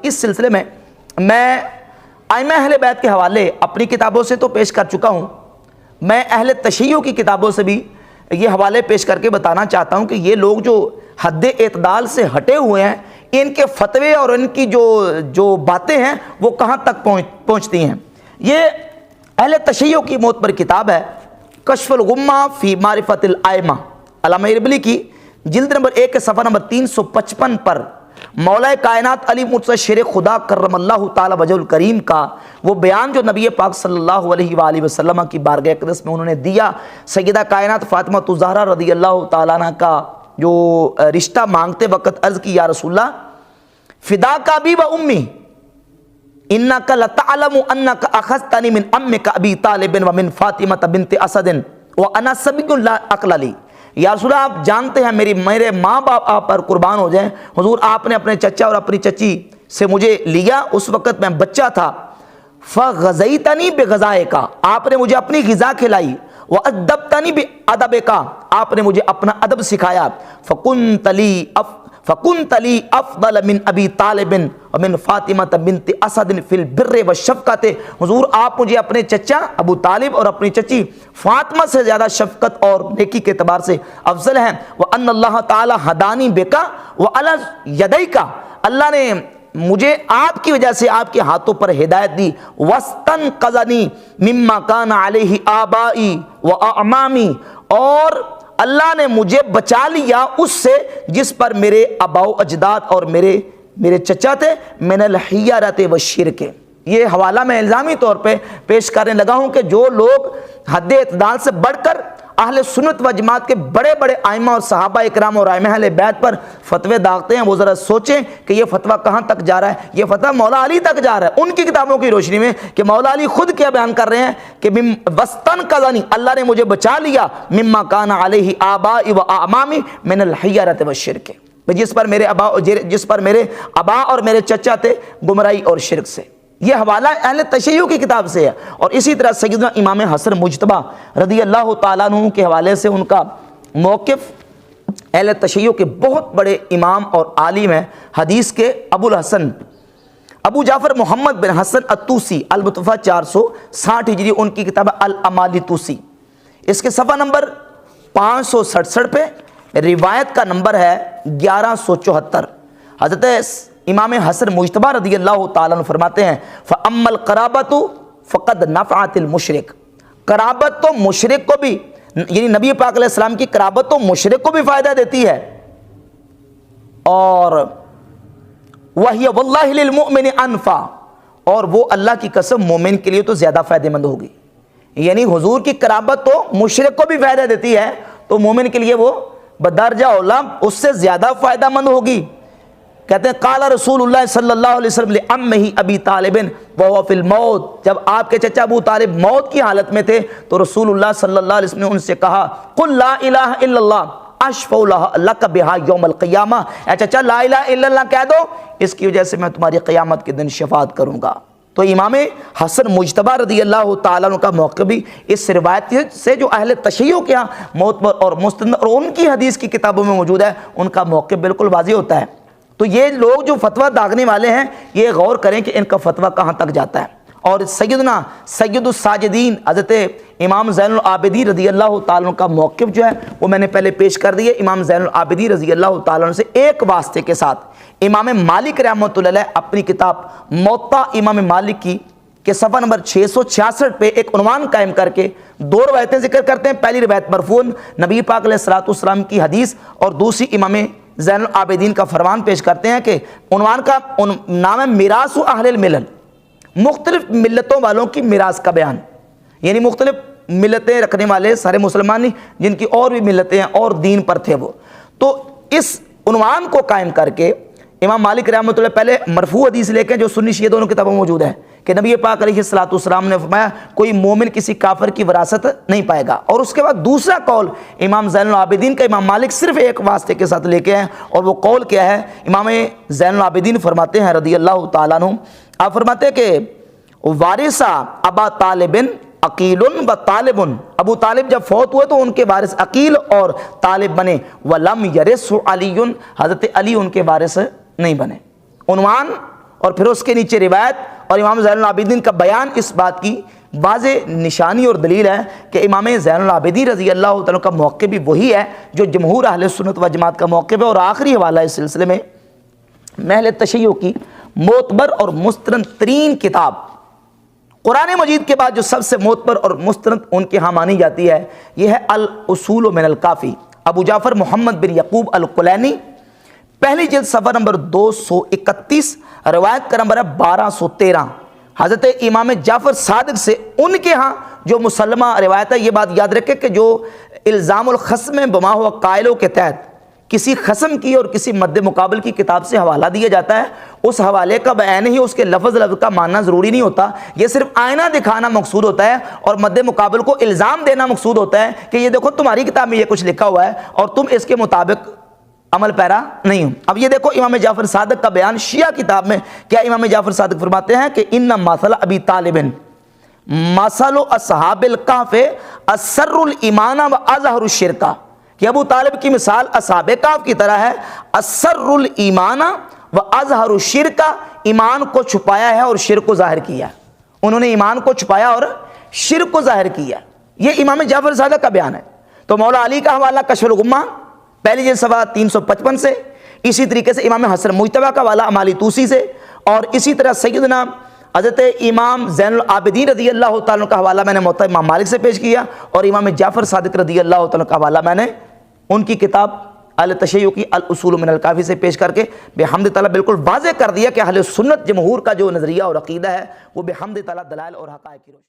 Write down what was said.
اس سلسلے میں ائمہ اہل بیت کے حوالے اپنی کتابوں سے تو پیش کر چکا ہوں، میں اہل تشیع کی کتابوں سے بھی یہ حوالے پیش کر کے بتانا چاہتا ہوں کہ یہ لوگ جو حد اعتدال سے ہٹے ہوئے ہیں، ان کے فتوے اور ان کی جو باتیں ہیں وہ کہاں تک پہنچتی ہیں۔ یہ اہل تشیع کی معتبر کتاب ہے کشف الغمہ فی معرفت الائمہ، علامہ اربلی کی، جلد نمبر 1 کے صفحہ نمبر 355 پر مولا کائنات علی مرتضی شیر خدا کرم اللہ تعالی وجہ الکریم کا وہ بیان جو نبی پاک صلی اللہ علیہ وآلہ وسلم کی بارگاہ اقدس میں انہوں نے دیا، سیدہ کائنات فاطمہ الزہرا رضی اللہ تعالیٰ عنہ کا جو رشتہ مانگتے وقت عرض کی، یا رسول اللہ فداک ابی و امی انک لتعلم انک اخذتنی من امک ابی طالب ومن فاطمہ بنت اسد وانا صبی لا عقل لی۔ یا رسول اللہ آپ جانتے ہیں میرے ماں باپ آپ پر قربان ہو جائیں، حضور آپ نے اپنے چچا اور اپنی چچی سے مجھے لیا، اس وقت میں بچہ تھا، فغزیتنی بغذائک، آپ نے مجھے اپنی غذا کھلائی، وادبتنی بادبک، آپ نے مجھے اپنا ادب سکھایا، فکنت لی افضل من ابی طالب ومن فاطمہ بنت اسد فی البر والشفقت، حضور آپ مجھے اپنے چچا ابو طالب اور اپنی چچی فاطمہ سے زیادہ شفقت اور نیکی کے اعتبار سے افضل ہیں۔ وان اللہ تعالی ہدانی بک وعلی یدیک، اللہ نے مجھے آپ کی وجہ سے آپ کے ہاتھوں پر ہدایت دی، واستنقذنی مما کان علیہ آبائی واعمامی، اور اللہ نے مجھے بچا لیا اس سے جس پر میرے آباء و اجداد اور میرے چچا تھے، من الحیرۃ والشرک۔ یہ حوالہ میں الزامی طور پہ پیش کرنے لگا ہوں کہ جو لوگ حد اعتدال سے بڑھ کر اہل سنت و جماعت کے بڑے بڑے ائمہ اور صحابہ اکرام اور ائمہ اہل بیت پر فتوے داغتے ہیں، وہ ذرا سوچیں کہ یہ فتویٰ کہاں تک جا رہا ہے۔ یہ فتویٰ مولا علی تک جا رہا ہے ان کی کتابوں کی روشنی میں، کہ مولا علی خود کیا بیان کر رہے ہیں کہ وستنقذنی، اللہ نے مجھے بچا لیا، مما کان علیہ آبائی و اعمامی من الحیرۃ والشرک، جس پر میرے آبا اور میرے چچا تھے گمراہی اور شرک سے۔ یہ حوالہ اہل تشیع کی کتاب سے ہے۔ اور اسی طرح سیدنا امام حسن مجتبیٰ رضی اللہ تعالیٰ عنہ کے حوالے سے ان کا موقف، اہل تشیع کے بہت بڑے امام اور عالم ہیں حدیث کے، ابو الحسن ابو جعفر محمد بن حسن الطوسی المتوفیٰ 460 ہجری، ان کی کتاب الامالی طوسی، اس کے صفحہ نمبر 567 پہ روایت کا نمبر ہے 1174۔ حضرت امام حسن مجتبیٰ رضی اللہ تعالیٰ عنہ فرماتے ہیں فَأَمَّا الْقَرَابَةُ فَقَدْ نَفَعَتِ الْمُشْرِكِ، قرابت تو مشرک کو بھی، یعنی نبی پاک علیہ السلام کی قرابت تو مشرک کو بھی فائدہ دیتی ہے، اور وَهِيَ وَاللَّهِ لِلْمُؤْمِنِ أَنْفَعُ، اور وہ اللہ کی قسم مومن کے لیے تو زیادہ فائدہ مند ہوگی۔ یعنی حضور کی قرابت تو مشرک کو بھی فائدہ دیتی ہے، تو مومن کے لیے وہ بدرجہ اولا اس سے زیادہ فائدہ مند ہوگی۔ کہتے ہیں قال رسول اللہ صلی اللہ علیہ وسلم لعمہ ابی طالب وهو فی الموت، جب آپ کے چچا ابو طالب موت کی حالت میں تھے تو رسول اللہ صلی اللہ علیہ وسلم نے ان سے کہا قل لا الہ الا اللہ اشفع لک بہا یوم القیامہ، اے چچا لا الہ الا اللہ کہہ دو، اس کی وجہ سے میں تمہاری قیامت کے دن شفاعت کروں گا۔ تو امام حسن مجتبیٰ رضی اللہ تعالیٰ عنہ کا موقع بھی اس روایت سے جو اہل تشیع کے ہاں معتبر اور مستند اور ان کی حدیث کی کتابوں میں موجود ہے، ان کا موقع بالکل واضح ہوتا ہے۔ تو یہ لوگ جو فتویٰ داغنے والے ہیں یہ غور کریں کہ ان کا فتویٰ کہاں تک جاتا ہے۔ اور سیدنا سید الساجدین حضرت امام زین العابدین رضی اللہ تعالیٰ عنہ کا موقف جو ہے وہ میں نے پہلے پیش کر دیا۔ امام زین العابدین رضی اللہ تعالیٰ عنہ سے ایک واسطے کے ساتھ امام مالک رحمۃ اللہ علیہ اپنی کتاب موطا امام مالک کی کے صفحہ نمبر 666 پہ ایک عنوان قائم کر کے دو روایتیں ذکر کرتے ہیں۔ پہلی روایت مرفوعاً نبی پاک علیہ الصلوۃ والسلام کی حدیث، اور دوسری امام زین العابدین کا فرمان پیش کرتے ہیں کہ عنوان کا نام ہے میراث اہل الملل، مختلف ملتوں والوں کی میراث کا بیان، یعنی مختلف ملتیں رکھنے والے سارے مسلمان نہیں، جن کی اور بھی ملتیں ہیں اور دین پر تھے وہ۔ تو اس عنوان کو قائم کر کے امام مالک رحمۃ اللہ پہلے مرفوع حدیث لے کے جو سنی شیعہ دونوں کتابوں میں موجود ہے کہ نبی پاک علیہ الصلوۃ والسلام نے فرمایا کوئی مومن کسی کافر کی وراثت نہیں پائے گا، اور اس کے بعد دوسرا قول امام زین العابدین کا امام مالک صرف ایک واسطے کے ساتھ لے کے ہیں، اور وہ قول کیا ہے؟ امام زین العابدین فرماتے ہیں رضی اللہ تعالیٰ عنہ، آپ فرماتے ہیں کہ وارثہ ابا طالب عقیل و طالب، ابو طالب جب فوت ہوئے تو ان کے وارث عقیل اور طالب بنے، ولم یرث علی، حضرت علی ان کے وارث نہیں بنے۔ عنوان اور پھر اس کے نیچے روایت اور امام زین العابدین کا بیان اس بات کی واضح نشانی اور دلیل ہے کہ امام زین العابدین رضی اللہ تعالیٰ کا موقف بھی وہی ہے جو جمہور اہل سنت و جماعت کا موقف ہے۔ اور آخری حوالہ اس سلسلے میں محل تشیع کی معتبر اور مستند ترین کتاب، قرآن مجید کے بعد جو سب سے معتبر اور مستند ان کے ہاں مانی جاتی ہے، یہ ہے الاصول من الکافی، ابو جعفر محمد بن یعقوب الکلینی، پہلی جلد صفحہ نمبر 231، روایت کا نمبر ہے 1213، حضرت امام جعفر صادق سے ان کے ہاں جو مسلمہ روایت ہے۔ یہ بات یاد رکھے کہ جو الزام الخصم بما ہوا قائلوں کے تحت کسی خصم کی اور کسی مد مقابل کی کتاب سے حوالہ دیا جاتا ہے، اس حوالے کا بیان ہی اس کے لفظ کا ماننا ضروری نہیں ہوتا، یہ صرف آئینہ دکھانا مقصود ہوتا ہے اور مد مقابل کو الزام دینا مقصود ہوتا ہے کہ یہ دیکھو تمہاری کتاب میں یہ کچھ لکھا ہوا ہے اور تم اس کے مطابق عمل پیرا نہیں ہو۔ اب یہ دیکھو امام جعفر صادق کا بیان شیعہ کتاب میں کیا امام جعفر صادق فرماتے ہیں کہ ان مثل ابی طالب مثل اصحاب الکہف اسر الایمان و اظہر الشرک، کہ ابو طالب کی مثال اصحاب کہف کی طرح ہے، اسر الایمان و اظہر الشرک، ایمان کو چھپایا ہے اور شرک کو ظاہر کیا، انہوں نے ایمان کو چھپایا اور شرک کو ظاہر کیا، یہ امام جعفر صادق کا بیان ہے۔ تو مولا علی کا حوالہ کشف الغمہ پہلی جلد صفحہ 355 سے، اسی طریقے سے امام حسن مجتبیٰ کا حوالہ امالی توسی سے، اور اسی طرح سیدنا حضرت امام زین العابدین رضی اللہ تعالیٰ کا حوالہ میں نے موطا امام مالک سے پیش کیا، اور امام جعفر صادق رضی اللہ تعالیٰ کا حوالہ میں نے ان کی کتاب اہل تشیع کی الاصول من الکافی سے پیش کر کے بحمد تعالیٰ بالکل واضح کر دیا کہ اہل سنت جمہور کا جو نظریہ اور عقیدہ ہے وہ بحمد تعالیٰ دلائل اور حقائق کی روشنی